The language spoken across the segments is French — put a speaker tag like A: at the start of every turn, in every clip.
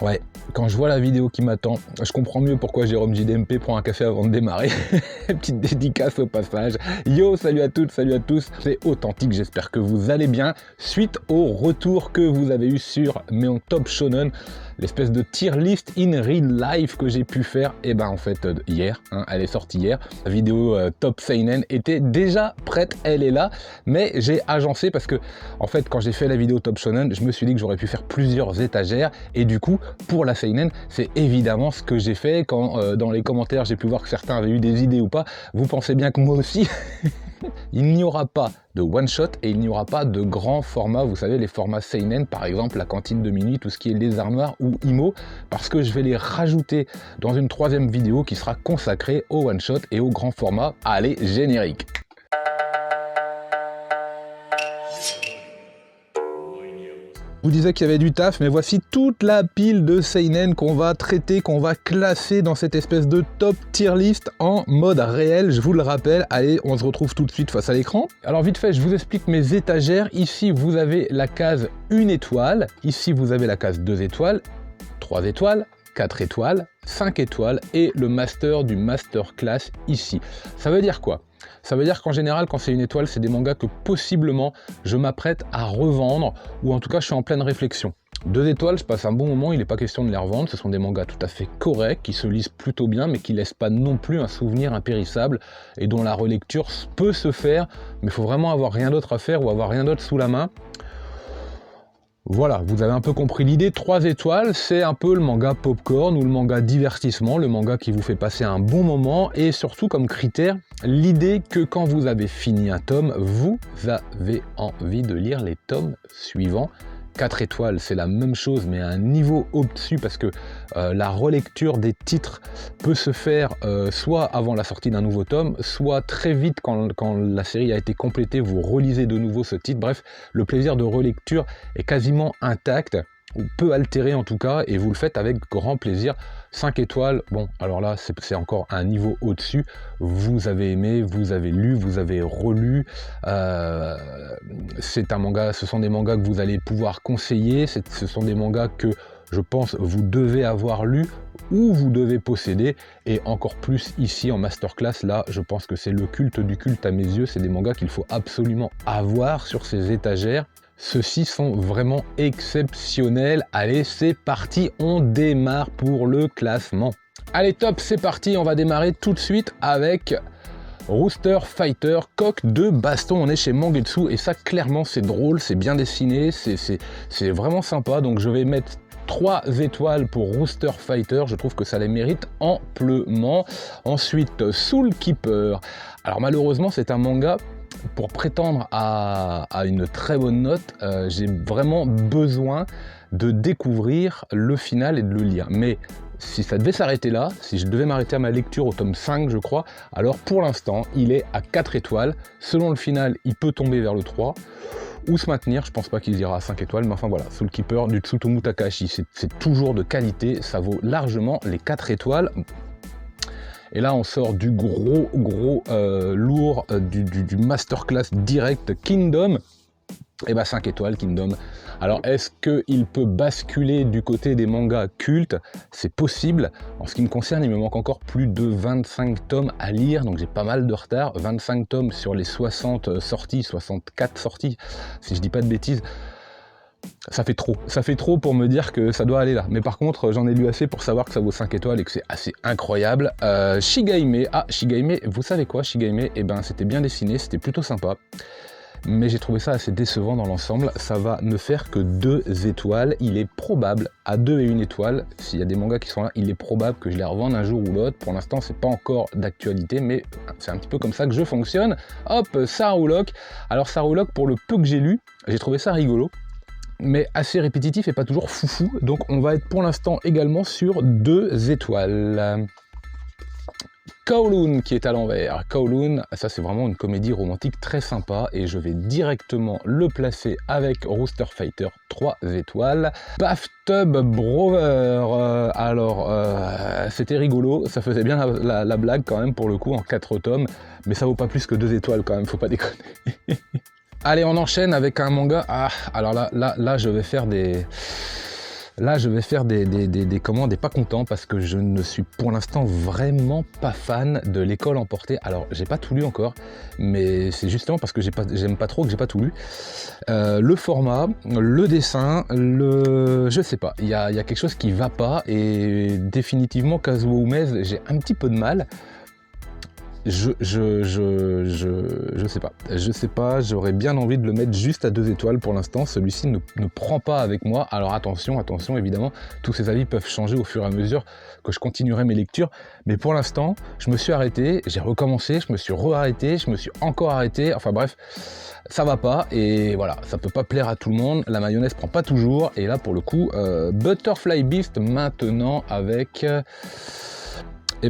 A: Ouais, quand je vois la vidéo qui m'attend, je comprends mieux pourquoi Jérôme JDMP prend un café avant de démarrer. Petite dédicace au passage. Yo, salut à toutes, salut à tous. C'est Authentique, j'espère que vous allez bien. Suite au retour que vous avez eu sur mon Top Shonen, l'espèce de tier list in real life que j'ai pu faire, et ben en fait hier, elle est sortie hier. La vidéo Top Seinen était déjà prête, elle est là, mais j'ai agencé parce que en fait quand j'ai fait la vidéo Top Shonen, je me suis dit que j'aurais pu faire plusieurs étagères et du coup pour la Seinen, c'est évidemment ce que j'ai fait. Quand dans les commentaires j'ai pu voir que certains avaient eu des idées ou pas, vous pensez bien que moi aussi. Il n'y aura pas de one-shot et il n'y aura pas de grand format, vous savez, les formats seinen, par exemple la cantine de minuit, tout ce qui est les armoires ou IMO, parce que je vais les rajouter dans une troisième vidéo qui sera consacrée au one-shot et au grand format. Allez, générique. Je vous disais qu'il y avait du taf, mais voici toute la pile de seinen qu'on va traiter, qu'on va classer dans cette espèce de top tier list en mode réel, je vous le rappelle. Allez, on se retrouve tout de suite face à l'écran. Alors vite fait, je vous explique mes étagères. Ici, vous avez la case 1 étoile, ici vous avez la case 2 étoiles, 3 étoiles, 4 étoiles, 5 étoiles et le master du masterclass ici. Ça veut dire quoi ? Ça veut dire qu'en général, quand c'est une étoile, c'est des mangas que possiblement je m'apprête à revendre, ou en tout cas je suis en pleine réflexion. 2 étoiles, je passe un bon moment, il n'est pas question de les revendre, ce sont des mangas tout à fait corrects, qui se lisent plutôt bien, mais qui ne laissent pas non plus un souvenir impérissable, et dont la relecture peut se faire, mais il faut vraiment avoir rien d'autre à faire, ou avoir rien d'autre sous la main. Voilà, vous avez un peu compris l'idée. 3 étoiles, c'est un peu le manga popcorn ou le manga divertissement, le manga qui vous fait passer un bon moment, et surtout comme critère, l'idée que quand vous avez fini un tome, vous avez envie de lire les tomes suivants. 4 étoiles, c'est la même chose, mais à un niveau au-dessus, parce que la relecture des titres peut se faire soit avant la sortie d'un nouveau tome, soit très vite quand la série a été complétée, vous relisez de nouveau ce titre. Bref, le plaisir de relecture est quasiment intact, ou peu altéré en tout cas, et vous le faites avec grand plaisir. 5 étoiles, bon, alors là, c'est encore un niveau au-dessus. Vous avez aimé, vous avez lu, vous avez relu. C'est un manga, ce sont des mangas que vous allez pouvoir conseiller. Ce sont des mangas que je pense vous devez avoir lu ou vous devez posséder. Et encore plus ici en masterclass, là, je pense que c'est le culte du culte à mes yeux. C'est des mangas qu'il faut absolument avoir sur ces étagères. Ceux-ci sont vraiment exceptionnels. Allez, c'est parti, on démarre pour le classement. Allez, top, c'est parti, on va démarrer tout de suite avec Rooster Fighter, coq de baston. On est chez Mangetsu et ça, clairement, c'est drôle, c'est bien dessiné, c'est vraiment sympa. Donc, je vais mettre 3 étoiles pour Rooster Fighter, je trouve que ça les mérite amplement. Ensuite, Soul Keeper. Alors, malheureusement, c'est un manga. Pour prétendre à une très bonne note, j'ai vraiment besoin de découvrir le final et de le lire. Mais si ça devait s'arrêter là, si je devais m'arrêter à ma lecture au tome 5, je crois, alors pour l'instant, il est à 4 étoiles. Selon le final, il peut tomber vers le 3 ou se maintenir. Je pense pas qu'il ira à 5 étoiles, mais enfin voilà, Soul Keeper du Tsutomu Takahashi, c'est toujours de qualité, ça vaut largement les 4 étoiles. Et là, on sort du gros lourd, du masterclass direct Kingdom. Et bah 5 étoiles Kingdom. Alors est-ce qu'il peut basculer du côté des mangas cultes? C'est possible. En ce qui me concerne, il me manque encore plus de 25 tomes à lire, donc j'ai pas mal de retard. 25 tomes sur les 60 sorties, 64 sorties, si je dis pas de bêtises. Ça fait trop pour me dire que ça doit aller là. Mais par contre, j'en ai lu assez pour savoir que ça vaut 5 étoiles et que c'est assez incroyable. Shigaime, Shigaime, vous savez quoi, Shigaime, eh ben c'était bien dessiné, c'était plutôt sympa. Mais j'ai trouvé ça assez décevant dans l'ensemble. Ça va ne faire que 2 étoiles. Il est probable, à 2 et 1 étoile, s'il y a des mangas qui sont là, il est probable que je les revende un jour ou l'autre. Pour l'instant, c'est pas encore d'actualité, mais c'est un petit peu comme ça que je fonctionne. Hop, Sarulok. Alors Sarulok, pour le peu que j'ai lu, j'ai trouvé ça rigolo, mais assez répétitif et pas toujours foufou. Donc on va être pour l'instant également sur 2 étoiles. Kowloon qui est à l'envers. Kowloon, ça c'est vraiment une comédie romantique très sympa et je vais directement le placer avec Rooster Fighter 3 étoiles. Bathtub Brother, c'était rigolo, ça faisait bien la blague quand même pour le coup en 4 tomes, mais ça vaut pas plus que 2 étoiles quand même, faut pas déconner. Allez, on enchaîne avec un manga. Ah, alors là je vais faire des... Là, je vais faire des commandes des pas contents parce que je ne suis pour l'instant vraiment pas fan de l'école emportée. Alors, j'ai pas tout lu encore, mais c'est justement parce que j'aime pas trop que j'ai pas tout lu. Le format, le dessin, je sais pas, il y a quelque chose qui va pas et définitivement Kazuo Umezu, j'ai un petit peu de mal. Je sais pas, j'aurais bien envie de le mettre juste à 2 étoiles pour l'instant, celui-ci ne prend pas avec moi, alors attention, évidemment, tous ces avis peuvent changer au fur et à mesure que je continuerai mes lectures, mais pour l'instant, je me suis arrêté, j'ai recommencé, je me suis re-arrêté, je me suis encore arrêté, enfin bref, ça va pas, et voilà, ça peut pas plaire à tout le monde, la mayonnaise prend pas toujours, et là pour le coup, Butterfly Beast maintenant avec...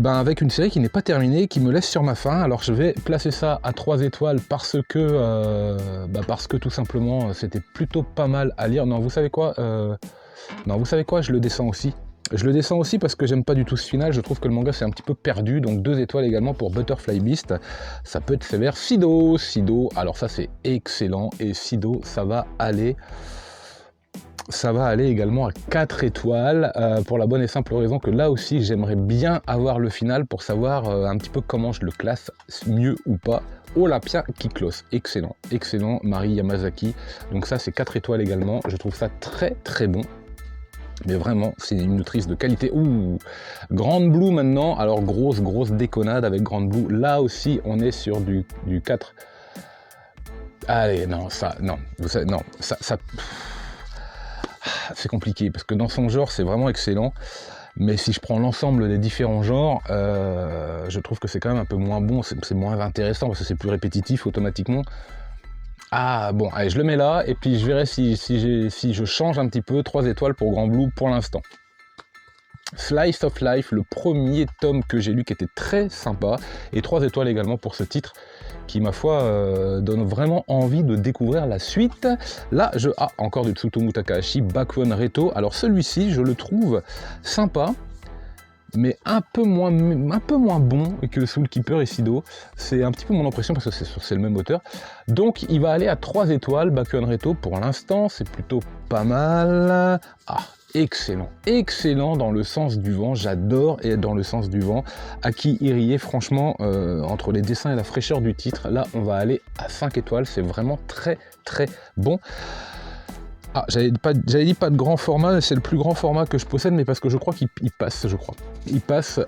A: avec une série qui n'est pas terminée, qui me laisse sur ma faim. Alors je vais placer ça à 3 étoiles parce que tout simplement c'était plutôt pas mal à lire. Non, vous savez quoi, je le descends aussi. Je le descends aussi parce que j'aime pas du tout ce final, je trouve que le manga c'est un petit peu perdu, donc 2 étoiles également pour Butterfly Beast. Ça peut être sévère. Sido, alors ça c'est excellent, et Sido, ça va aller également à 4 étoiles, pour la bonne et simple raison que là aussi j'aimerais bien avoir le final pour savoir un petit peu comment je le classe, mieux ou pas. Olympia Kiklos, excellent, Mari Yamazaki, donc ça c'est 4 étoiles également, je trouve ça très très bon. Mais vraiment, c'est une autrice de qualité. Ouh, Grand Blue maintenant, alors grosse déconnade avec Grand Blue, là aussi on est sur du 4. Allez, non, ça, c'est compliqué parce que dans son genre c'est vraiment excellent, mais si je prends l'ensemble des différents genres, je trouve que c'est quand même un peu moins bon, c'est moins intéressant parce que c'est plus répétitif automatiquement. Ah bon, allez, je le mets là et puis je verrai si je change un petit peu. 3 étoiles pour Grand Blue pour l'instant. Slice of Life, le premier tome que j'ai lu qui était très sympa, et 3 étoiles également pour ce titre qui, ma foi, donne vraiment envie de découvrir la suite. Là, encore du Tsutomu Takahashi, Bakuon Reto. Alors celui-ci, je le trouve sympa, mais un peu moins bon que Soul Keeper et Sido. C'est un petit peu mon impression parce que c'est le même auteur. Donc il va aller à 3 étoiles, Bakuon Reto pour l'instant, c'est plutôt pas mal. Excellent dans le sens du vent, j'adore et dans le sens du vent. Aki Irie, franchement, entre les dessins et la fraîcheur du titre, là on va aller à 5 étoiles, c'est vraiment très bon. Ah, j'avais dit pas de grand format, c'est le plus grand format que je possède, mais parce que je crois qu'il passe, Il passe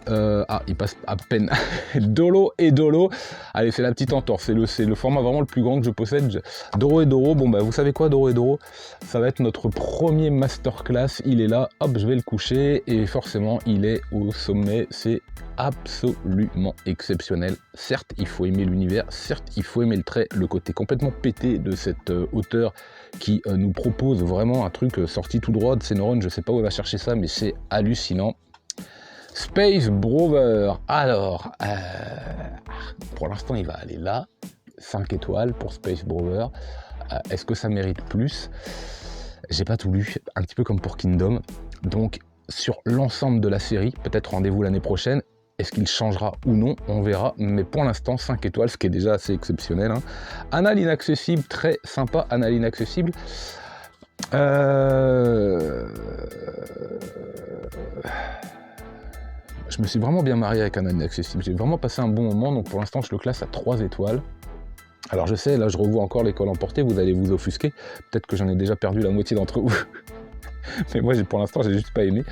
A: à peine. Dolo et Dolo, allez, c'est la petite entorse, c'est le format vraiment le plus grand que je possède. Doro et Doro, bon bah vous savez quoi, Doro et Doro, ça va être notre premier masterclass, il est là, hop, je vais le coucher, et forcément, il est au sommet, c'est absolument exceptionnel. Certes, il faut aimer l'univers, certes, il faut aimer le trait, le côté complètement pété de cet auteur qui nous propose vraiment un truc sorti tout droit de ses neurones, je sais pas où elle va chercher ça, mais c'est hallucinant. Space Brover, alors, pour l'instant il va aller là, 5 étoiles pour Space Brover, est-ce que ça mérite plus? J'ai pas tout lu, un petit peu comme pour Kingdom, donc sur l'ensemble de la série, peut-être rendez-vous l'année prochaine. Est-ce qu'il changera ou non? On verra, mais pour l'instant 5 étoiles, ce qui est déjà assez exceptionnel. Anna l'inaccessible, très sympa, Anna l'inaccessible. Je me suis vraiment bien marié avec Anna l'inaccessible, j'ai vraiment passé un bon moment, donc pour l'instant je le classe à 3 étoiles. Alors je sais, là je revois encore l'école emportée, vous allez vous offusquer, peut-être que j'en ai déjà perdu la moitié d'entre vous. Mais moi, pour l'instant, j'ai juste pas aimé.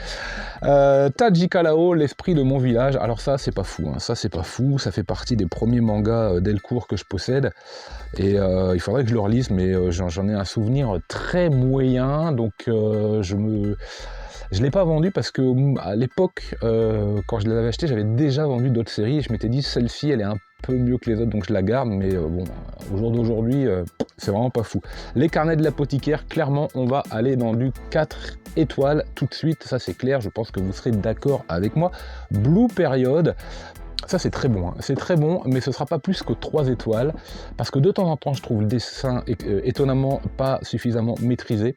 A: Tajikalao, l'esprit de mon village. Alors ça, c'est pas fou. Ça, c'est pas fou. Ça fait partie des premiers mangas Delcourt que je possède. Et il faudrait que je le relise, mais j'en ai un souvenir très moyen. Donc, je l'ai pas vendu parce que à l'époque, quand je l'avais acheté, j'avais déjà vendu d'autres séries. Et je m'étais dit, celle-ci, elle est un peu mieux que les autres, donc je la garde. Mais bon, au jour d'aujourd'hui, c'est vraiment pas fou. Les carnets de l'apothicaire, clairement, on va aller dans du 4 étoiles tout de suite. Ça, c'est clair. Je pense que vous serez d'accord avec moi. Blue Period. Ça, c'est très bon. C'est très bon, mais ce sera pas plus que 3 étoiles. Parce que de temps en temps, je trouve le dessin étonnamment pas suffisamment maîtrisé.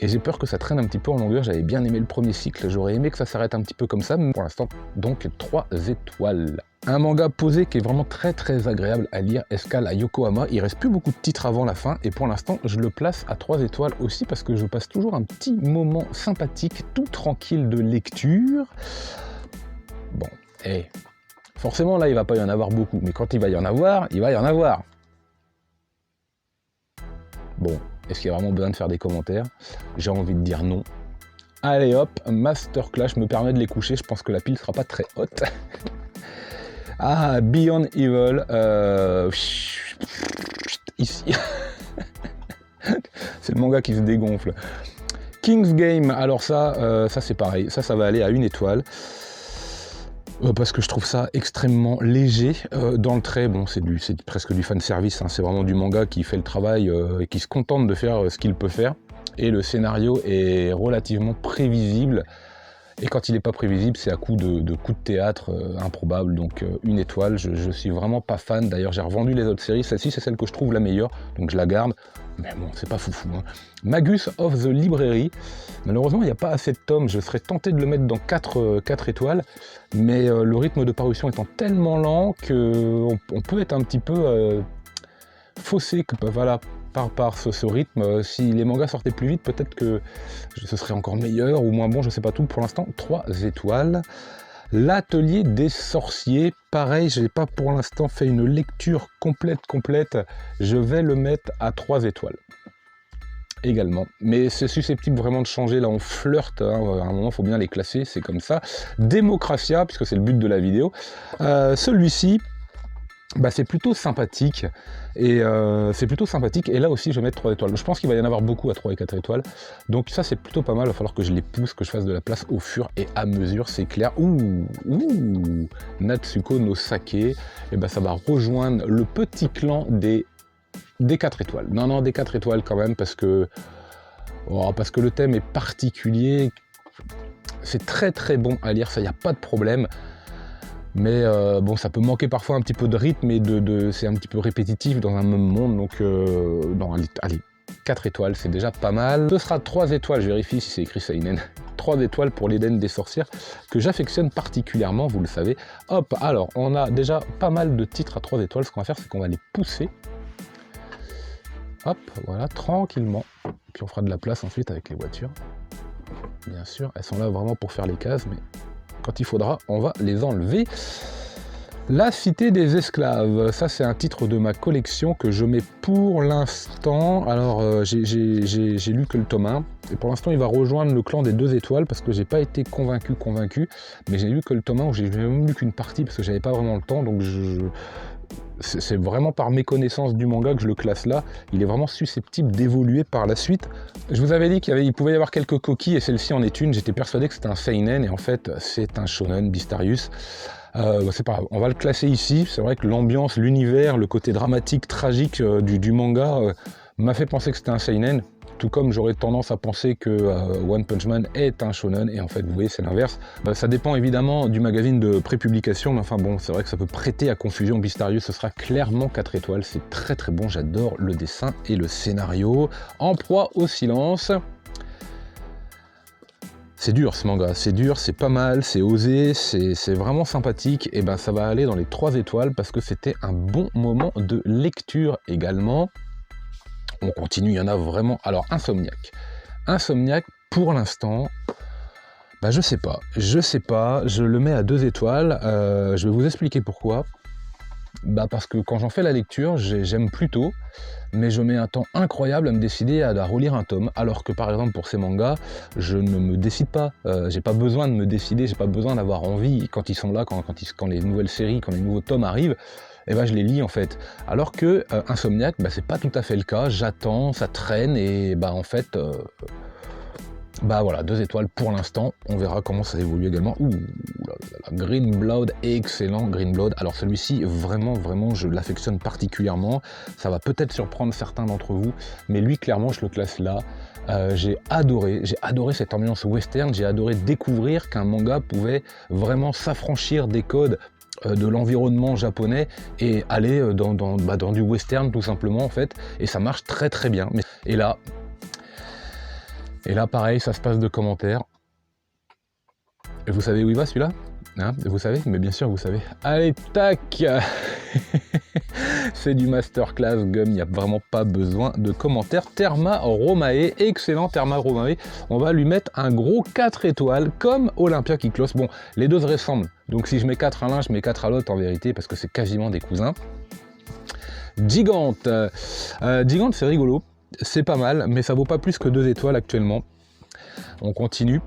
A: et j'ai peur que ça traîne un petit peu en longueur. J'avais bien aimé le premier cycle, j'aurais aimé que ça s'arrête un petit peu comme ça, mais pour l'instant, donc 3 étoiles. Un manga posé qui est vraiment très très agréable à lire, Escale à Yokohama. Il reste plus beaucoup de titres avant la fin, et pour l'instant, je le place à 3 étoiles aussi, parce que je passe toujours un petit moment sympathique, tout tranquille de lecture. Bon, et forcément là, il va pas y en avoir beaucoup, mais quand il va y en avoir, il va y en avoir. Bon, est-ce qu'il y a vraiment besoin de faire des commentaires? J'ai envie de dire non. Allez hop, Masterclass, je me permets de les coucher, je pense que la pile sera pas très haute. Ah, Beyond Evil, ici. C'est le manga qui se dégonfle. King's Game, alors ça c'est pareil, ça va aller à 1 étoile. Parce que je trouve ça extrêmement léger dans le trait. Bon, c'est presque du fanservice, hein. C'est vraiment du manga qui fait le travail et qui se contente de faire ce qu'il peut faire. Et le scénario est relativement prévisible. Et quand il n'est pas prévisible, c'est à coup de coups de théâtre improbables. Donc 1 étoile, je suis vraiment pas fan. D'ailleurs, j'ai revendu les autres séries. Celle-ci, c'est celle que je trouve la meilleure, donc je la garde. Mais bon, c'est pas foufou, hein. Magus of the Library. Malheureusement, il n'y a pas assez de tomes. Je serais tenté de le mettre dans 4 étoiles. Mais le rythme de parution étant tellement lent qu'on peut être un petit peu faussé voilà, par ce rythme. Si les mangas sortaient plus vite, peut-être que ce serait encore meilleur ou moins bon, je sais pas tout. Pour l'instant, 3 étoiles. L'Atelier des Sorciers, pareil, je n'ai pas pour l'instant fait une lecture complète. Je vais le mettre à 3 étoiles. Également, mais c'est susceptible vraiment de changer, là on flirte, hein. À un moment il faut bien les classer, c'est comme ça. Démocratia, puisque c'est le but de la vidéo, celui-ci, c'est plutôt sympathique, et là aussi je vais mettre 3 étoiles. Je pense qu'il va y en avoir beaucoup à 3 et 4 étoiles, donc ça c'est plutôt pas mal. Il va falloir que je les pousse, que je fasse de la place au fur et à mesure, c'est clair. Natsuko no Sake, et ça va rejoindre le petit clan des 4 étoiles. Non, des 4 étoiles quand même, parce que le thème est particulier. C'est très très bon à lire, ça, il n'y a pas de problème. Mais bon, ça peut manquer parfois un petit peu de rythme, et c'est un petit peu répétitif dans un même monde. Donc, allez, 4 étoiles, c'est déjà pas mal. Ce sera 3 étoiles, je vérifie si c'est écrit Seinen. 3 étoiles pour l'Éden des sorcières, que j'affectionne particulièrement, vous le savez. Hop, alors, on a déjà pas mal de titres à 3 étoiles. Ce qu'on va faire, c'est qu'on va les pousser. Hop, voilà, tranquillement. Puis on fera de la place ensuite avec les voitures. Bien sûr, elles sont là vraiment pour faire les cases, mais quand il faudra, on va les enlever. La Cité des Esclaves, ça c'est un titre de ma collection que je mets pour l'instant. Alors j'ai lu que le tome 1, et pour l'instant il va rejoindre le clan des 2 étoiles, parce que j'ai pas été convaincu, mais j'ai lu que le tome 1, où j'ai même lu qu'une partie, parce que j'avais pas vraiment le temps, donc c'est vraiment par méconnaissance du manga que je le classe là. Il est vraiment susceptible d'évoluer par la suite. Je vous avais dit qu'il pouvait y avoir quelques coquilles, et celle-ci en est une. J'étais persuadé que c'était un seinen, et en fait c'est un shonen, Beastarius. C'est pas grave, on va le classer ici. C'est vrai que l'ambiance, l'univers, le côté dramatique, tragique du manga m'a fait penser que c'était un seinen. Tout comme j'aurais tendance à penser que One Punch Man est un shonen, et en fait vous voyez c'est l'inverse. Ça dépend évidemment du magazine de prépublication, mais enfin bon, c'est vrai que ça peut prêter à confusion. Beastarius, ce sera clairement 4 étoiles, c'est très très bon, j'adore le dessin et le scénario. En proie au silence. C'est dur ce manga, c'est dur, c'est pas mal, c'est osé, c'est vraiment sympathique, et ça va aller dans les 3 étoiles, parce que c'était un bon moment de lecture également. On continue, il y en a vraiment. Alors, Insomniac, pour l'instant, je sais pas, je le mets à 2 étoiles, je vais vous expliquer pourquoi. Parce que quand j'en fais la lecture, j'aime plutôt, mais je mets un temps incroyable à me décider à relire un tome, alors que par exemple pour ces mangas, je ne me décide pas, j'ai pas besoin de me décider, j'ai pas besoin d'avoir envie quand ils sont là, quand les nouvelles séries, quand les nouveaux tomes arrivent. Je les lis en fait. Alors que Insomniac, c'est pas tout à fait le cas, j'attends, ça traîne, et en fait, voilà, 2 étoiles pour l'instant, on verra comment ça évolue également. Green Blood, excellent Green Blood. Alors celui-ci, vraiment, je l'affectionne particulièrement. Ça va peut-être surprendre certains d'entre vous, mais lui, clairement, je le classe là. J'ai adoré cette ambiance western, j'ai adoré découvrir qu'un manga pouvait vraiment s'affranchir des codes de l'environnement japonais et aller dans du western tout simplement en fait, et ça marche très très bien. Et là, Et là, pareil, ça se passe de commentaires. Et vous savez où il va celui-là, hein? Vous savez? Mais bien sûr, vous savez. Allez, tac. C'est du masterclass gum, il n'y a vraiment pas besoin de commentaires. Therma Romae, excellent Therma Romae. On va lui mettre un gros 4 étoiles, comme Olympia Kyklos. Bon, les deux se ressemblent. Donc si je mets 4 à l'un, je mets 4 à l'autre en vérité, parce que c'est quasiment des cousins. Gigante. Gigante, c'est rigolo. C'est pas mal, mais ça vaut pas plus que 2 étoiles actuellement. On continue.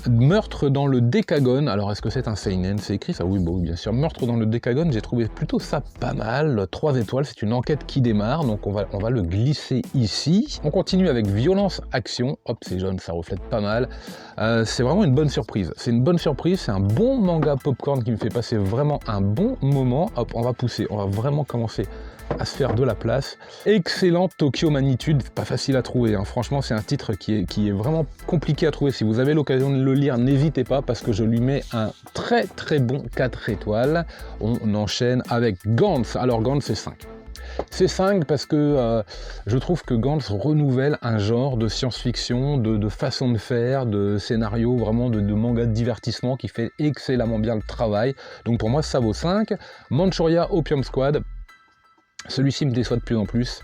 A: Meurtre dans le Décagone, alors est-ce que c'est un seinen? C'est écrit ça? Oui, bon, bien sûr. Meurtre dans le Décagone, j'ai trouvé plutôt ça pas mal. 3 étoiles, c'est une enquête qui démarre, donc on va le glisser ici. On continue avec Violence Action, hop, c'est jaune, ça reflète pas mal. C'est vraiment une bonne surprise. C'est une bonne surprise, c'est un bon manga popcorn qui me fait passer vraiment un bon moment. Hop, on va pousser, on va vraiment commencer à se faire de la place. Excellent Tokyo Magnitude, pas facile à trouver, hein. Franchement c'est un titre qui est vraiment compliqué à trouver. Si vous avez l'occasion de le lire, n'hésitez pas parce que je lui mets un très très bon 4 étoiles. On enchaîne avec Gantz. Alors Gantz c'est 5. C'est 5 parce que je trouve que Gantz renouvelle un genre de science-fiction, de façon de faire, de scénario, vraiment de manga de divertissement qui fait excellemment bien le travail. Donc pour moi ça vaut 5. Manchuria Opium Squad, celui-ci me déçoit de plus en plus.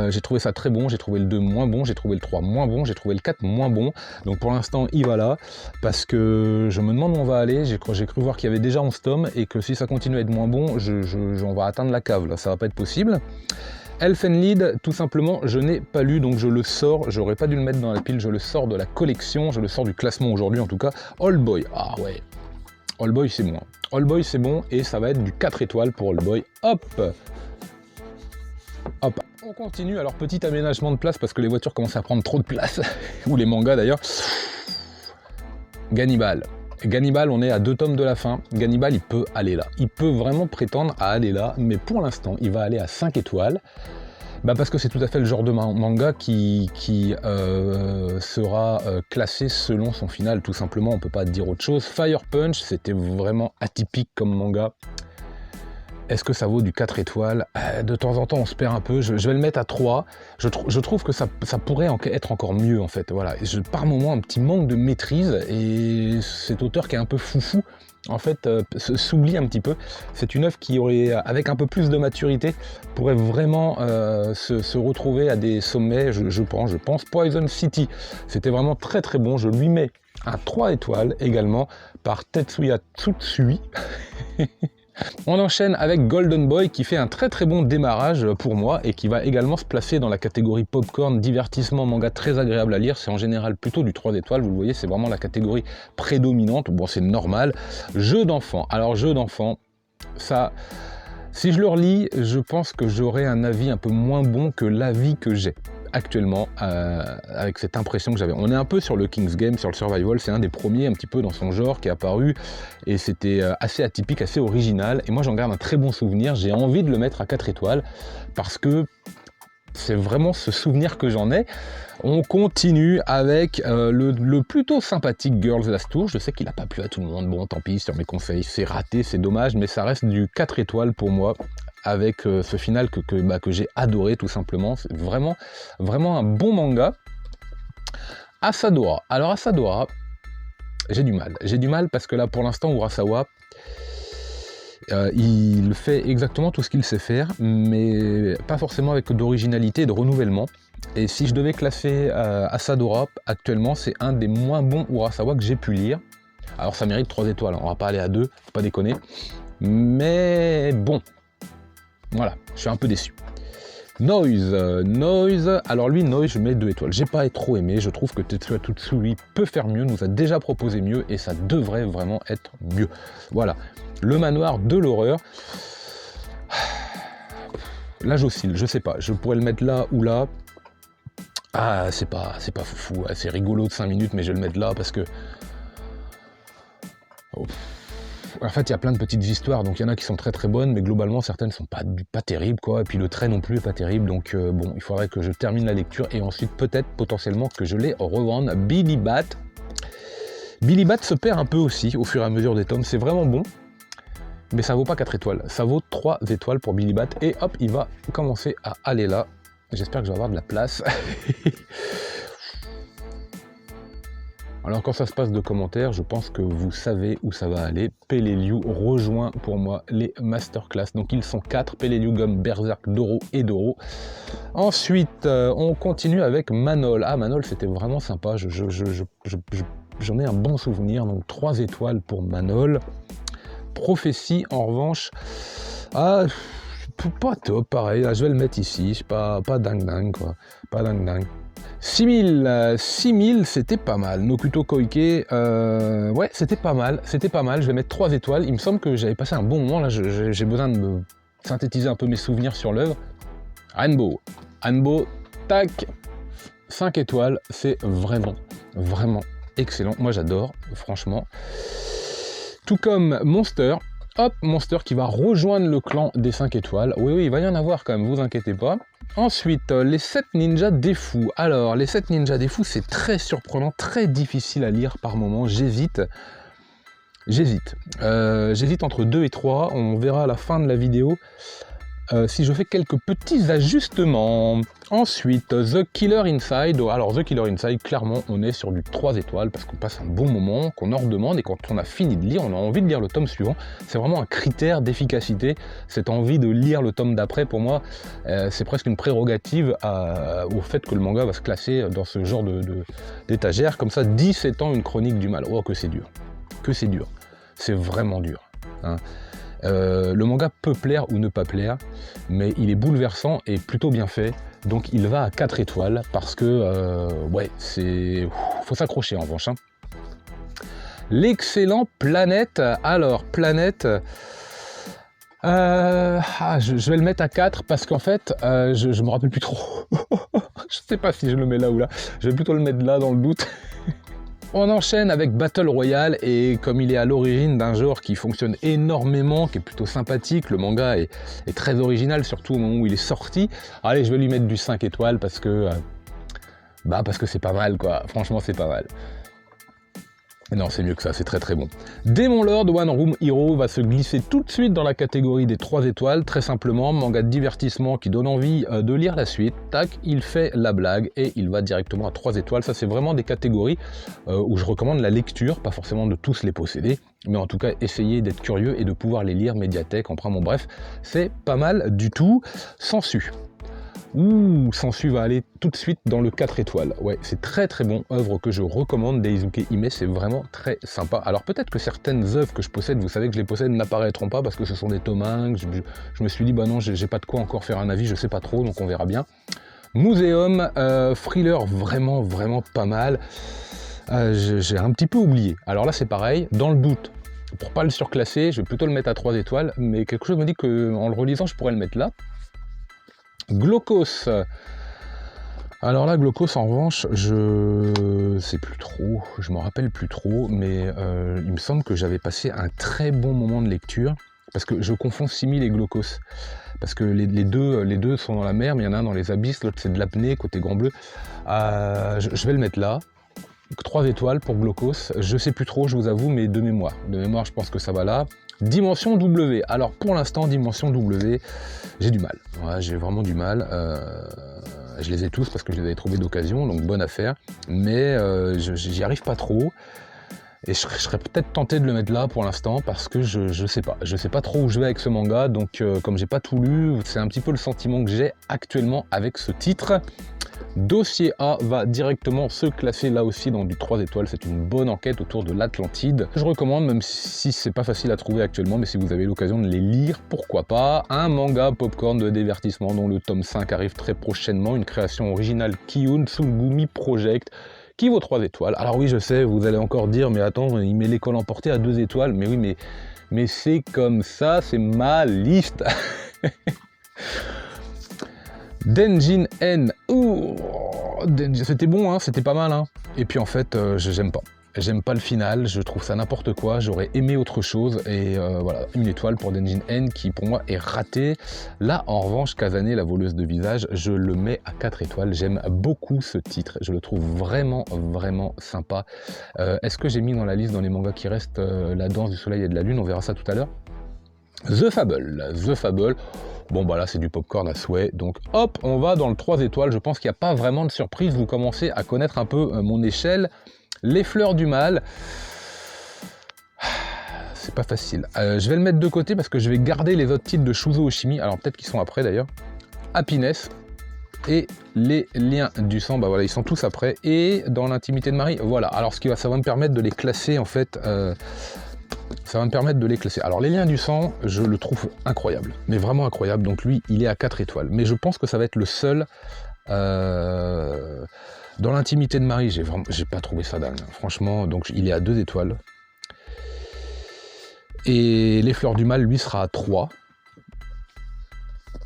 A: J'ai trouvé ça très bon, j'ai trouvé le 2 moins bon, j'ai trouvé le 3 moins bon, j'ai trouvé le 4 moins bon. Donc pour l'instant, il va là, parce que je me demande où on va aller. J'ai cru voir qu'il y avait déjà 11 tomes, et que si ça continue à être moins bon, on va atteindre la cave, là, ça va pas être possible. Elfenlied, tout simplement, je n'ai pas lu, donc je le sors. J'aurais pas dû le mettre dans la pile, je le sors de la collection, je le sors du classement aujourd'hui en tout cas. Old Boy, ah ouais, Old Boy c'est bon. Old Boy c'est bon, et ça va être du 4 étoiles pour Old Boy. Hop! Hop, on continue. Alors petit aménagement de place parce que les voitures commencent à prendre trop de place, ou les mangas d'ailleurs. Gannibal. Gannibal, on est à 2 tomes de la fin. Gannibal, il peut aller là. Il peut vraiment prétendre à aller là, mais pour l'instant, il va aller à 5 étoiles. Bah parce que c'est tout à fait le genre de manga qui sera classé selon son final, tout simplement. On peut pas dire autre chose. Fire Punch, c'était vraiment atypique comme manga. Est-ce que ça vaut du 4 étoiles? De temps en temps, on se perd un peu. Je vais le mettre à 3. Je trouve que ça pourrait être encore mieux, en fait. Voilà. Par moments, un petit manque de maîtrise. Et cet auteur qui est un peu foufou, en fait, s'oublie un petit peu. C'est une œuvre qui aurait, avec un peu plus de maturité, pourrait vraiment se retrouver à des sommets, je pense. Poison City, c'était vraiment très très bon. Je lui mets un 3 étoiles également par Tetsuya Tsutsui. On enchaîne avec Golden Boy qui fait un très très bon démarrage pour moi et qui va également se placer dans la catégorie popcorn, divertissement, manga très agréable à lire. C'est en général plutôt du 3 étoiles, vous le voyez, c'est vraiment la catégorie prédominante. Bon, c'est normal. Jeu d'enfant. Alors, jeu d'enfant, ça, si je le relis, je pense que j'aurai un avis un peu moins bon que l'avis que j'ai actuellement, avec cette impression que j'avais. On est un peu sur le King's Game, sur le survival, c'est un des premiers un petit peu dans son genre qui est apparu, et c'était assez atypique, assez original, et moi j'en garde un très bon souvenir. J'ai envie de le mettre à 4 étoiles, parce que c'est vraiment ce souvenir que j'en ai. On continue avec le plutôt sympathique Girls Last Tour. Je sais qu'il n'a pas plu à tout le monde, bon tant pis, sur mes conseils, c'est raté, c'est dommage, mais ça reste du 4 étoiles pour moi, avec ce final que j'ai adoré tout simplement. C'est vraiment, vraiment un bon manga. Asadora. Alors Asadora, j'ai du mal parce que là pour l'instant Urasawa, il fait exactement tout ce qu'il sait faire, mais pas forcément avec d'originalité et de renouvellement. Et si je devais classer Asadora, actuellement c'est un des moins bons Urasawa que j'ai pu lire. Alors ça mérite 3 étoiles, on va pas aller à 2, faut pas déconner. Mais bon, voilà, je suis un peu déçu. Noise, alors lui, Noise, je mets 2 étoiles. J'ai pas trop aimé, je trouve que Tetsuya Tsutsui peut faire mieux, nous a déjà proposé mieux, et ça devrait vraiment être mieux. Voilà, le manoir de l'horreur. Là, j'oscille, je sais pas, je pourrais le mettre là ou là. Ah, c'est pas foufou, c'est rigolo de 5 minutes, mais je vais le mettre là parce que... Oh. En fait, il y a plein de petites histoires, donc il y en a qui sont très très bonnes, mais globalement certaines sont pas terribles, quoi. Et puis le trait non plus est pas terrible, donc bon, il faudrait que je termine la lecture et ensuite peut-être potentiellement que je les revende. Billy Bat. Billy Bat se perd un peu aussi au fur et à mesure des tomes, c'est vraiment bon, mais ça vaut pas 4 étoiles, ça vaut 3 étoiles pour Billy Bat, et hop, il va commencer à aller là. J'espère que je vais avoir de la place. Alors quand ça se passe de commentaires, je pense que vous savez où ça va aller. Peleliu rejoint pour moi les masterclass. Donc ils sont 4, Peleliu, Gum, Berserk, Doro et Doro. Ensuite, on continue avec Manol. Ah, Manol, c'était vraiment sympa. J'en ai un bon souvenir. Donc 3 étoiles pour Manol. Prophétie, en revanche, pas top, pareil. Là, je vais le mettre ici. Pas dingue, quoi. Pas dingue. 6000, c'était pas mal. Nokuto Koike, ouais, c'était pas mal. Je vais mettre 3 étoiles. Il me semble que j'avais passé un bon moment. Là, j'ai besoin de me synthétiser un peu mes souvenirs sur l'œuvre. Hanbo, tac, 5 étoiles. C'est vraiment excellent. Moi, j'adore, franchement. Tout comme Monster. Hop, Monster qui va rejoindre le clan des 5 étoiles. Oui, il va y en avoir quand même, vous inquiétez pas. Ensuite, les 7 ninjas des fous. Alors, les 7 ninjas des fous, c'est très surprenant, très difficile à lire par moment. J'hésite entre 2 et 3. On verra à la fin de la vidéo si je fais quelques petits ajustements. Ensuite, The Killer Inside. Alors, The Killer Inside, clairement, on est sur du 3 étoiles parce qu'on passe un bon moment, qu'on en redemande, et quand on a fini de lire, on a envie de lire le tome suivant. C'est vraiment un critère d'efficacité, cette envie de lire le tome d'après. Pour moi, c'est presque une prérogative au fait que le manga va se classer dans ce genre d'étagère. Comme ça, 17 ans, une chronique du mal. Oh, que c'est dur. C'est vraiment dur. Hein. Le manga peut plaire ou ne pas plaire, mais il est bouleversant et plutôt bien fait, donc il va à 4 étoiles parce que ouais, faut s'accrocher en revanche. Hein. L'excellent Planète. Alors Planète, je vais le mettre à 4 parce qu'en fait je me rappelle plus trop. Je sais pas si je le mets là ou là, je vais plutôt le mettre là dans le doute. On enchaîne avec Battle Royale, et comme il est à l'origine d'un genre qui fonctionne énormément, qui est plutôt sympathique, le manga est très original, surtout au moment où il est sorti. Allez, je vais lui mettre du 5 étoiles parce que c'est pas mal, quoi. Franchement, c'est pas mal. Non, c'est mieux que ça, c'est très bon. Demon Lord One Room Hero va se glisser tout de suite dans la catégorie des 3 étoiles, très simplement, manga de divertissement qui donne envie de lire la suite. Tac, il fait la blague et il va directement à 3 étoiles. Ça, c'est vraiment des catégories où je recommande la lecture, pas forcément de tous les posséder, mais en tout cas, essayer d'être curieux et de pouvoir les lire, médiathèque, emprunt, bon bref, c'est pas mal du tout. Sensu. Sensu va aller tout de suite dans le 4 étoiles. Ouais, c'est très bon, œuvre que je recommande, Daisuke Hime, c'est vraiment très sympa. Alors peut-être que certaines œuvres que je possède, vous savez que je les possède, n'apparaîtront pas parce que ce sont des tomes 1, je me suis dit, bah non, j'ai pas de quoi encore faire un avis, je sais pas trop, donc on verra bien. Muséum, thriller vraiment pas mal. J'ai un petit peu oublié. Alors là, c'est pareil, dans le doute, pour pas le surclasser, je vais plutôt le mettre à 3 étoiles, mais quelque chose me dit qu'en le relisant, je pourrais le mettre là. Glaucos. Alors là, Glaucos, en revanche, je sais plus trop, je m'en rappelle plus trop, mais il me semble que j'avais passé un très bon moment de lecture, parce que je confonds 6000 et Glaucos, parce que les deux sont dans la mer, mais il y en a un dans les abysses, l'autre c'est de l'apnée, côté Grand Bleu. Je vais le mettre là. 3 étoiles pour Glaucos, je sais plus trop, je vous avoue, mais de mémoire, je pense que ça va là. Dimension W, alors pour l'instant, Dimension W, j'ai du mal, ouais, j'ai vraiment du mal, je les ai tous parce que je les avais trouvés d'occasion, donc bonne affaire, mais j'y arrive pas trop, et je serais peut-être tenté de le mettre là pour l'instant, parce que je sais pas trop où je vais avec ce manga, donc comme j'ai pas tout lu, c'est un petit peu le sentiment que j'ai actuellement avec ce titre. Dossier A va directement se classer là aussi dans du 3 étoiles, c'est une bonne enquête autour de l'Atlantide. Je recommande, même si c'est pas facile à trouver actuellement, mais si vous avez l'occasion de les lire, pourquoi pas. Un manga popcorn de divertissement dont le tome 5 arrive très prochainement, une création originale Kiyun Tsugumi Project, qui vaut 3 étoiles. Alors oui, je sais, vous allez encore dire, mais attends, il met l'école emportée à 2 étoiles, mais oui, mais c'est comme ça, c'est ma liste. Denjin N, c'était bon, hein, c'était pas mal, hein. Et puis en fait, j'aime pas le final, je trouve ça n'importe quoi, j'aurais aimé autre chose, et voilà, 1 étoile pour Denjin N qui pour moi est raté. Là en revanche, Kazane, la voleuse de visage, je le mets à 4 étoiles, j'aime beaucoup ce titre, je le trouve vraiment sympa. Est-ce que j'ai mis dans la liste, dans les mangas qui restent, La danse du soleil et de la lune, on verra ça tout à l'heure. The Fable, bon bah là c'est du popcorn à souhait, donc hop, on va dans le 3 étoiles, je pense qu'il n'y a pas vraiment de surprise, vous commencez à connaître un peu mon échelle Les Fleurs du Mal, c'est pas facile. Je vais le mettre de côté parce que je vais garder les autres titres de Shuzo Oshimi, alors peut-être qu'ils sont après d'ailleurs. Happiness et Les Liens du Sang, bah voilà, ils sont tous après. Et Dans l'intimité de Marie, voilà. Alors ça va me permettre de les classer en fait. Ça va me permettre de les classer. Alors Les Liens du Sang, je le trouve incroyable, mais vraiment incroyable. Donc lui, il est à 4 étoiles. Mais je pense que ça va être le seul. Dans l'intimité de Marie, j'ai pas trouvé ça dingue. Franchement, donc il est à 2 étoiles. Et Les Fleurs du Mal, lui, sera à 3.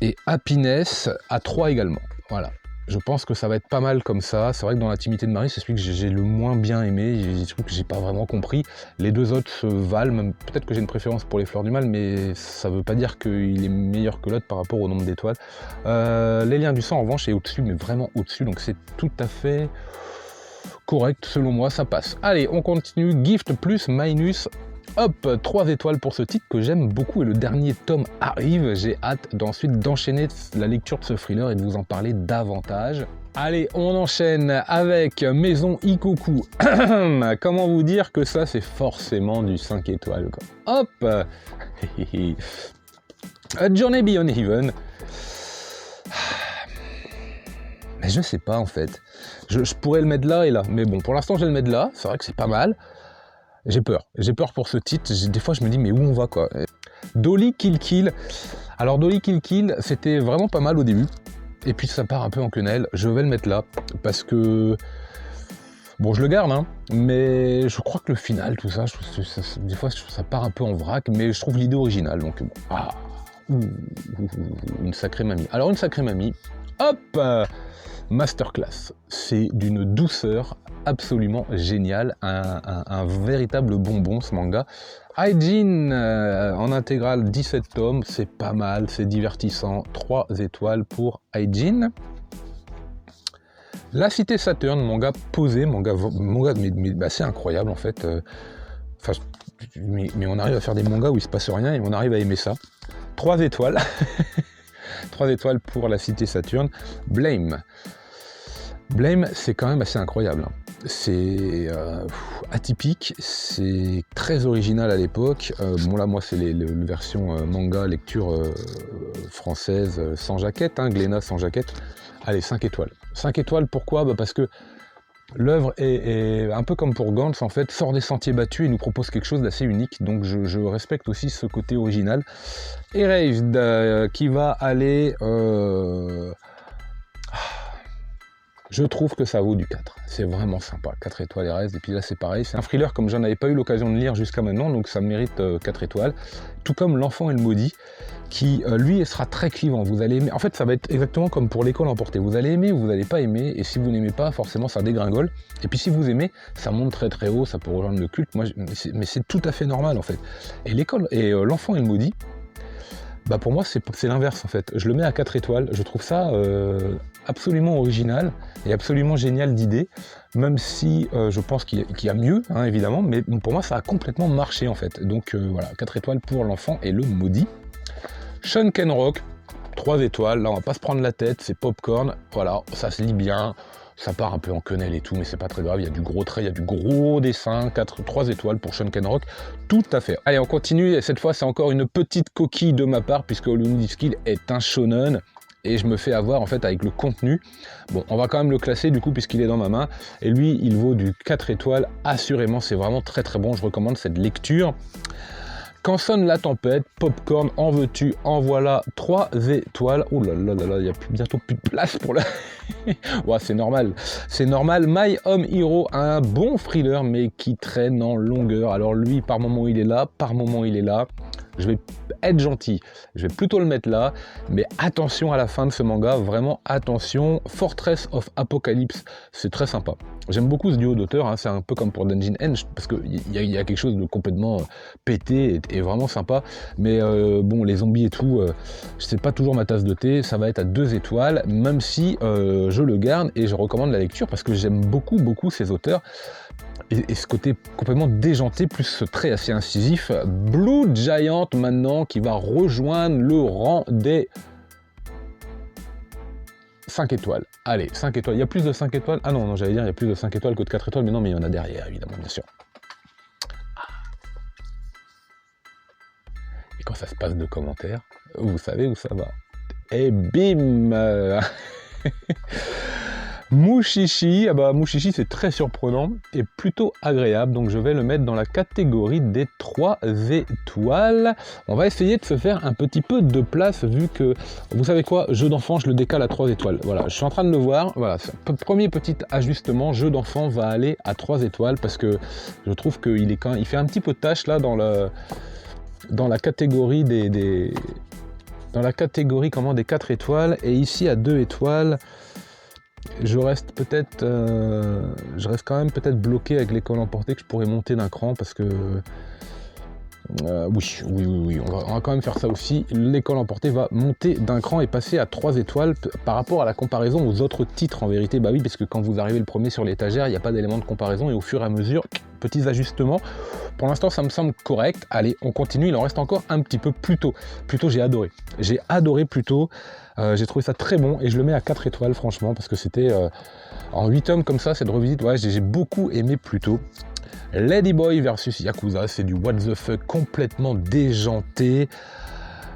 A: Et Happiness à 3 également. Voilà. Je pense que ça va être pas mal comme ça. C'est vrai que Dans l'intimité de Marie, c'est celui que j'ai le moins bien aimé. Il y a des trucs que j'ai pas vraiment compris. Les deux autres se valent. Même peut-être que j'ai une préférence pour Les Fleurs du Mal, mais ça veut pas dire qu'il est meilleur que l'autre par rapport au nombre d'étoiles. Les Liens du Sang, en revanche, est au-dessus, mais vraiment au-dessus. Donc c'est tout à fait correct, selon moi, ça passe. Allez, on continue. Gift plus Minus. Hop, 3 étoiles pour ce titre que j'aime beaucoup et le dernier tome arrive. J'ai hâte d'enchaîner la lecture de ce thriller et de vous en parler davantage. Allez, on enchaîne avec Maison Ikoku. Comment vous dire que ça, c'est forcément du 5 étoiles, quoi. Hop. A Journey Beyond Heaven. Mais je sais pas, en fait. Je pourrais le mettre là et là. Mais bon, pour l'instant, je vais le mettre là. C'est vrai que c'est pas mal. J'ai peur pour ce titre, des fois je me dis mais où on va quoi. Dolly Kill Kill, alors Dolly Kill Kill c'était vraiment pas mal au début, et puis ça part un peu en quenelle, je vais le mettre là, parce que, bon je le garde, hein, mais je crois que le final, tout ça, des fois ça part un peu en vrac, mais je trouve l'idée originale, donc bon, une sacrée mamie. Alors une sacrée mamie, hop, Masterclass, c'est d'une douceur absolument génial, un véritable bonbon ce manga. Hygiene en intégrale 17 tomes, c'est pas mal, c'est divertissant, 3 étoiles pour Hygiene. La Cité Saturne, manga posé, manga mais assez incroyable en fait. Mais on arrive à faire des mangas où il se passe rien et on arrive à aimer ça. 3 étoiles. 3 étoiles pour La Cité Saturne. Blame, c'est quand même assez incroyable. C'est atypique, c'est très original à l'époque. Bon là, moi, c'est les versions manga, lecture française sans jaquette, hein, Glénat sans jaquette. Allez, 5 étoiles. 5 étoiles, pourquoi ? Parce que l'œuvre est un peu comme pour Gantz, en fait, sort des sentiers battus et nous propose quelque chose d'assez unique. Donc je respecte aussi ce côté original. Erased, qui va aller... Je trouve que ça vaut du 4. C'est vraiment sympa. 4 étoiles et reste. Et puis là, c'est pareil. C'est un thriller comme j'en avais pas eu l'occasion de lire jusqu'à maintenant, donc ça mérite 4 étoiles. Tout comme L'Enfant et le Maudit, qui, lui, sera très clivant. Vous allez aimer. En fait, ça va être exactement comme pour L'école emportée. Vous allez aimer ou vous n'allez pas aimer. Et si vous n'aimez pas, forcément, ça dégringole. Et puis si vous aimez, ça monte très très haut. Ça peut rejoindre le culte. Mais c'est tout à fait normal, en fait. Et L'Enfant et le Maudit, bah pour moi, c'est l'inverse, en fait. Je le mets à 4 étoiles. Je trouve ça... absolument original et absolument génial d'idée, même si je pense qu'il y a mieux, hein, évidemment, mais pour moi ça a complètement marché en fait. Donc voilà, 4 étoiles pour L'Enfant et le Maudit. Shunken Rock, 3 étoiles, là on va pas se prendre la tête, c'est popcorn, voilà, ça se lit bien, ça part un peu en quenelle et tout, mais c'est pas très grave, il y a du gros trait, il y a du gros dessin, 3 étoiles pour Shunken Rock, tout à fait. Allez, on continue, et cette fois c'est encore une petite coquille de ma part, puisque Olympic Skill est un shonen, et je me fais avoir en fait avec le contenu. Bon, on va quand même le classer du coup puisqu'il est dans ma main, et lui il vaut du 4 étoiles, assurément, c'est vraiment très très bon, je recommande cette lecture. Quand sonne la tempête, popcorn, en veux-tu, en voilà, 3 étoiles. Oh là là là là, il n'y a bientôt plus de place pour la... Ouais, c'est normal. My Home Hero, un bon thriller, mais qui traîne en longueur. Alors lui, par moment il est là, par moment il est là. Je vais être gentil, je vais plutôt le mettre là, mais attention à la fin de ce manga, vraiment attention. Fortress of Apocalypse, c'est très sympa. J'aime beaucoup ce duo d'auteurs, hein, c'est un peu comme pour Dungeon Henge, parce qu'il y a quelque chose de complètement pété et vraiment sympa, mais bon, les zombies et tout, c'est pas toujours ma tasse de thé, ça va être à 2 étoiles, même si je le garde et je recommande la lecture, parce que j'aime beaucoup ces auteurs. Et ce côté complètement déjanté, plus ce trait assez incisif. Blue Giant maintenant, qui va rejoindre le rang des 5 étoiles. Allez, 5 étoiles. Il y a plus de 5 étoiles. Ah non, j'allais dire, il y a plus de 5 étoiles que de 4 étoiles, mais non, mais il y en a derrière, évidemment, bien sûr. Et quand ça se passe de commentaires, vous savez où ça va. Et bim Mouchichi, ah bah Mouchichi c'est très surprenant et plutôt agréable, donc je vais le mettre dans la catégorie des 3 étoiles. On va essayer de se faire un petit peu de place vu que, vous savez quoi, jeu d'enfant je le décale à 3 étoiles. Voilà, je suis en train de le voir, voilà, premier petit ajustement, jeu d'enfant va aller à 3 étoiles parce que je trouve qu'il est il fait un petit peu de tâche là dans la catégorie dans la catégorie des 4 étoiles, et ici à 2 étoiles, je reste quand même peut-être bloqué avec l'école emportée, que je pourrais monter d'un cran parce que oui, on va quand même faire ça aussi. L'école emportée va monter d'un cran et passer à 3 étoiles par rapport à la comparaison aux autres titres en vérité. Bah oui, parce que quand vous arrivez le premier sur l'étagère, il n'y a pas d'élément de comparaison et au fur et à mesure, petits ajustements. Pour l'instant, ça me semble correct. Allez, on continue, il en reste encore un petit peu. Pluto, j'ai adoré. J'ai adoré Pluto. J'ai trouvé ça très bon et je le mets à 4 étoiles franchement parce que c'était en 8 tomes comme ça, cette revisite, ouais, j'ai beaucoup aimé Pluto. Ladyboy versus Yakuza, c'est du what the fuck complètement déjanté.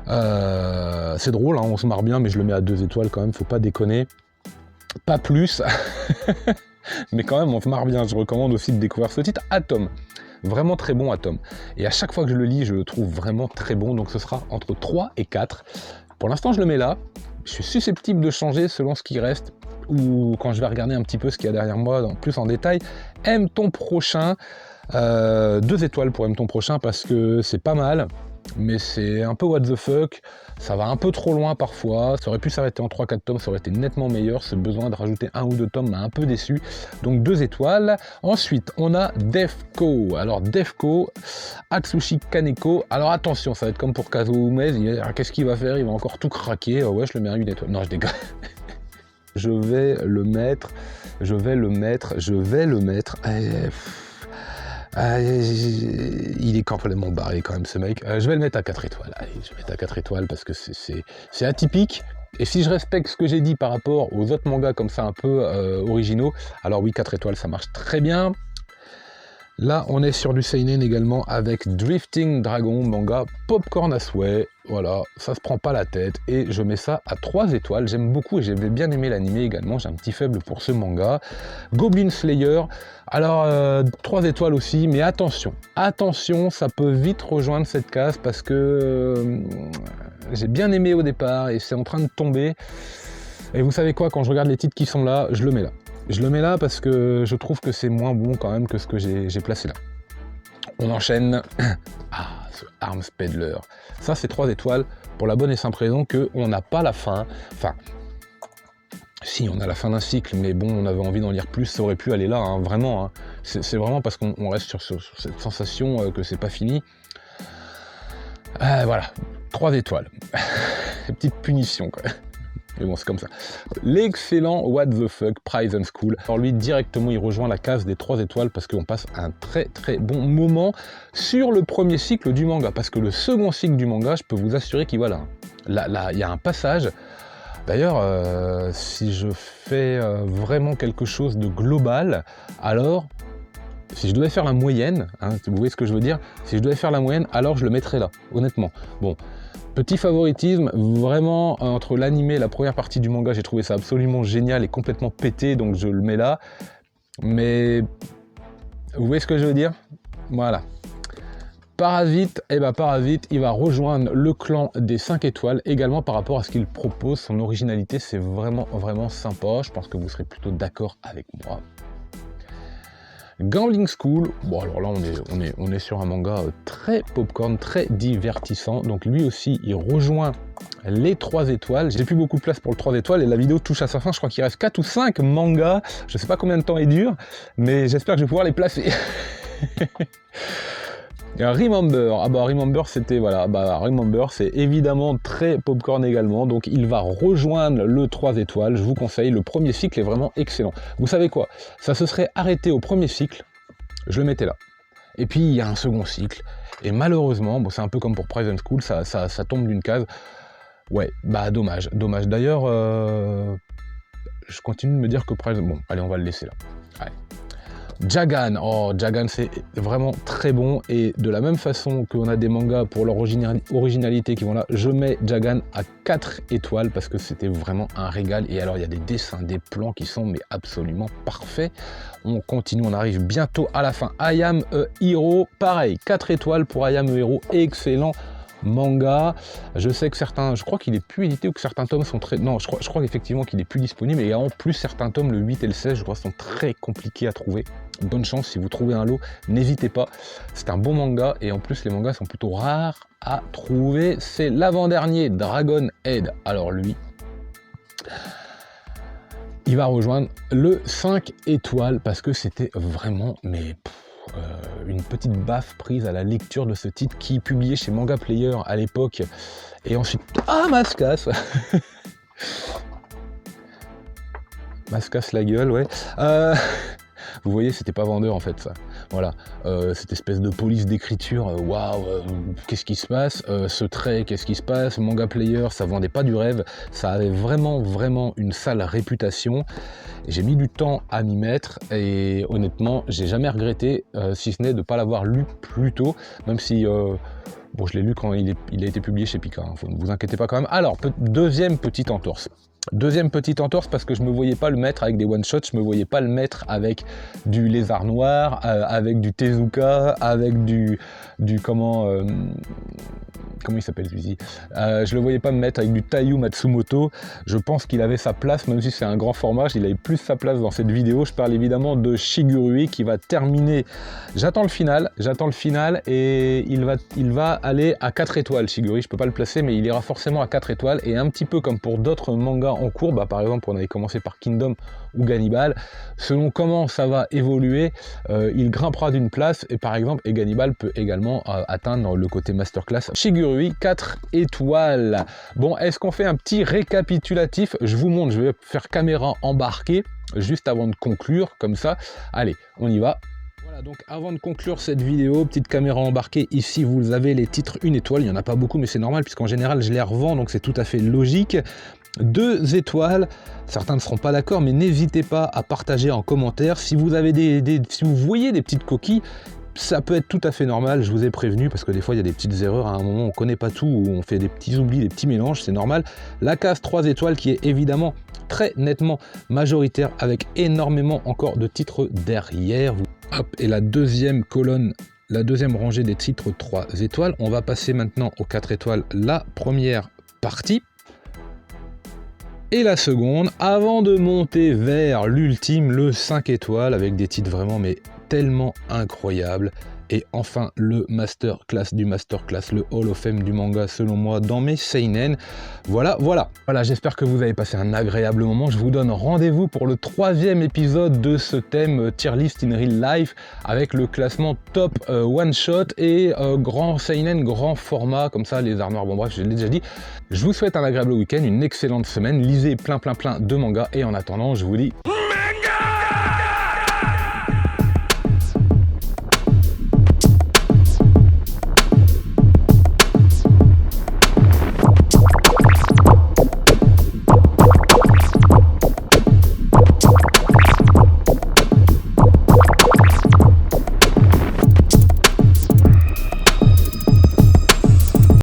A: C'est drôle, hein, on se marre bien, mais je le mets à 2 étoiles quand même, faut pas déconner. Pas plus, mais quand même on se marre bien. Je recommande aussi de découvrir ce titre, Atom. Vraiment très bon Atom. Et à chaque fois que je le lis, je le trouve vraiment très bon, donc ce sera entre 3 et 4. Pour l'instant, je le mets là. Je suis susceptible de changer selon ce qui reste ou quand je vais regarder un petit peu ce qu'il y a derrière moi, plus en détail. Aime ton prochain. 2 étoiles pour Aime ton prochain parce que c'est pas mal, mais c'est un peu what the fuck. Ça va un peu trop loin parfois. Ça aurait pu s'arrêter en 3-4 tomes, ça aurait été nettement meilleur. Ce besoin de rajouter 1 ou 2 tomes m'a un peu déçu. Donc 2 étoiles. Ensuite, on a Defco. Alors Defco, Atsushi Kaneko. Alors attention, ça va être comme pour Kazuo Umezu. Qu'est-ce qu'il va faire? Il va encore tout craquer. Ouais, je le mets à 1 étoile. Non, je déconne. Je vais le mettre. Il est complètement barré quand même ce mec. Je vais le mettre à 4 étoiles. Allez, je vais le mettre à 4 étoiles parce que c'est atypique. Et si je respecte ce que j'ai dit par rapport aux autres mangas comme ça un peu originaux, alors oui, 4 étoiles, ça marche très bien. Là, on est sur du seinen également avec Drifting Dragon, manga popcorn à souhait. Voilà, ça se prend pas la tête et je mets ça à 3 étoiles. J'aime beaucoup et j'avais bien aimé l'animé également. J'ai un petit faible pour ce manga. Goblin Slayer, alors 3 étoiles aussi, mais attention, ça peut vite rejoindre cette case parce que j'ai bien aimé au départ et c'est en train de tomber. Et vous savez quoi, quand je regarde les titres qui sont là, je le mets là. Je le mets là parce que je trouve que c'est moins bon quand même que ce que j'ai placé là. On enchaîne. Ah, ce Arms Peddler. Ça, c'est 3 étoiles pour la bonne et simple raison qu'on n'a pas la fin. Enfin, si, on a la fin d'un cycle, mais bon, on avait envie d'en lire plus, ça aurait pu aller là, hein, vraiment. Hein. C'est vraiment parce qu'on reste sur cette sensation que c'est pas fini. Voilà, 3 étoiles. Petite punition, quoi. Mais bon, c'est comme ça. L'excellent What the Fuck Prison School. Alors lui, directement, il rejoint la case des 3 étoiles parce qu'on passe un très très bon moment sur le premier cycle du manga. Parce que le second cycle du manga, je peux vous assurer qu'il va là. Là, il y a un passage. D'ailleurs, si je fais vraiment quelque chose de global, alors, si je devais faire la moyenne, hein, vous voyez ce que je veux dire? Si je devais faire la moyenne, alors je le mettrais là, honnêtement. Bon. Petit favoritisme, vraiment, entre l'animé et la première partie du manga, j'ai trouvé ça absolument génial et complètement pété, donc je le mets là. Mais, vous voyez ce que je veux dire? Voilà. Parasite, Parasite, il va rejoindre le clan des 5 étoiles, également par rapport à ce qu'il propose, son originalité, c'est vraiment, vraiment sympa, je pense que vous serez plutôt d'accord avec moi. Gambling School, bon alors là on est sur un manga très popcorn, très divertissant, donc lui aussi il rejoint les 3 étoiles. J'ai plus beaucoup de place pour le 3 étoiles et la vidéo touche à sa fin, je crois qu'il reste 4 ou 5 mangas, je sais pas combien de temps il dure, mais j'espère que je vais pouvoir les placer. Remember, Remember c'était Remember c'est évidemment très popcorn également, donc il va rejoindre le 3 étoiles, je vous conseille, le premier cycle est vraiment excellent. Vous savez quoi, ça se serait arrêté au premier cycle, je le mettais là. Et puis il y a un second cycle, et malheureusement, bon, c'est un peu comme pour Prison School, ça tombe d'une case. Ouais, dommage. D'ailleurs, je continue de me dire que bon, allez, on va le laisser là. Allez. Jagan, oh Jagan c'est vraiment très bon, et de la même façon qu'on a des mangas pour leur originalité qui vont là, je mets Jagan à 4 étoiles parce que c'était vraiment un régal. Et alors il y a des dessins, des plans qui sont mais absolument parfaits. On continue, on arrive bientôt à la fin. I Am a Hero, pareil, 4 étoiles pour I Am a Hero, excellent manga. Je sais que certains, je crois qu'il est plus édité ou que certains tomes sont très... Non, je crois qu'effectivement qu'il est plus disponible, et en plus certains tomes, le 8 et le 16, je crois, sont très compliqués à trouver. Bonne chance si vous trouvez un lot, n'hésitez pas. C'est un bon manga, et en plus les mangas sont plutôt rares à trouver. C'est l'avant-dernier, Dragon Head. Alors lui, il va rejoindre le 5 étoiles parce que c'était vraiment, mais... une petite baffe prise à la lecture de ce titre qui est publié chez Manga Player à l'époque, et ensuite Mascasse Mascasse la gueule, ouais. Vous voyez, c'était pas vendeur en fait ça. Voilà, cette espèce de police d'écriture, waouh, qu'est-ce qui se passe, ce trait, qu'est-ce qui se passe, Manga Player, ça vendait pas du rêve, ça avait vraiment une sale réputation. J'ai mis du temps à m'y mettre, et honnêtement, j'ai jamais regretté, si ce n'est de ne pas l'avoir lu plus tôt, même si, bon, je l'ai lu quand il a été publié chez Pika, hein, ne vous inquiétez pas quand même. Alors, deuxième petite entorse. Deuxième petite entorse parce que je me voyais pas le mettre avec des one-shots, je me voyais pas le mettre avec du Lézard Noir, avec du Tezuka, avec du comment il s'appelle celui-ci, je le voyais pas me mettre avec du Taiyu Matsumoto. Je pense qu'il avait sa place, même si c'est un grand format, il avait plus sa place dans cette vidéo. Je parle évidemment de Shigurui qui va terminer, j'attends le final, et il va aller à 4 étoiles. Shigurui, je peux pas le placer, mais il ira forcément à 4 étoiles, et un petit peu comme pour d'autres mangas en cours, par exemple on avait commencé par Kingdom ou Gannibal, selon comment ça va évoluer, il grimpera d'une place, et par exemple, et Gannibal peut également atteindre le côté masterclass. Shigurui, 4 étoiles. Bon, est-ce qu'on fait un petit récapitulatif? Je vous montre, je vais faire caméra embarquée juste avant de conclure, comme ça. Allez, on y va. Voilà, donc avant de conclure cette vidéo, petite caméra embarquée, ici vous avez les titres 1 étoile, il n'y en a pas beaucoup mais c'est normal puisqu'en général je les revends, donc c'est tout à fait logique. 2 étoiles, certains ne seront pas d'accord, mais n'hésitez pas à partager en commentaire. Si vous avez si vous voyez des petites coquilles, ça peut être tout à fait normal, je vous ai prévenu, parce que des fois il y a des petites erreurs, à un moment on connaît pas tout, ou on fait des petits oublis, des petits mélanges, c'est normal. La case 3 étoiles qui est évidemment très nettement majoritaire, avec énormément encore de titres derrière. Hop, et la deuxième colonne, la deuxième rangée des titres 3 étoiles. On va passer maintenant aux 4 étoiles, la première partie. Et la seconde, avant de monter vers l'ultime, le 5 étoiles, avec des titres vraiment mais tellement incroyables. Et enfin le masterclass du masterclass, le Hall of Fame du manga selon moi dans mes seinen. Voilà, j'espère que vous avez passé un agréable moment. Je vous donne rendez-vous pour le 3e épisode de ce thème tier list in real life, avec le classement top one shot et grand seinen, grand format, comme ça, les arts noirs, bon bref, je l'ai déjà dit. Je vous souhaite un agréable week-end, une excellente semaine, lisez plein de mangas, et en attendant, je vous dis...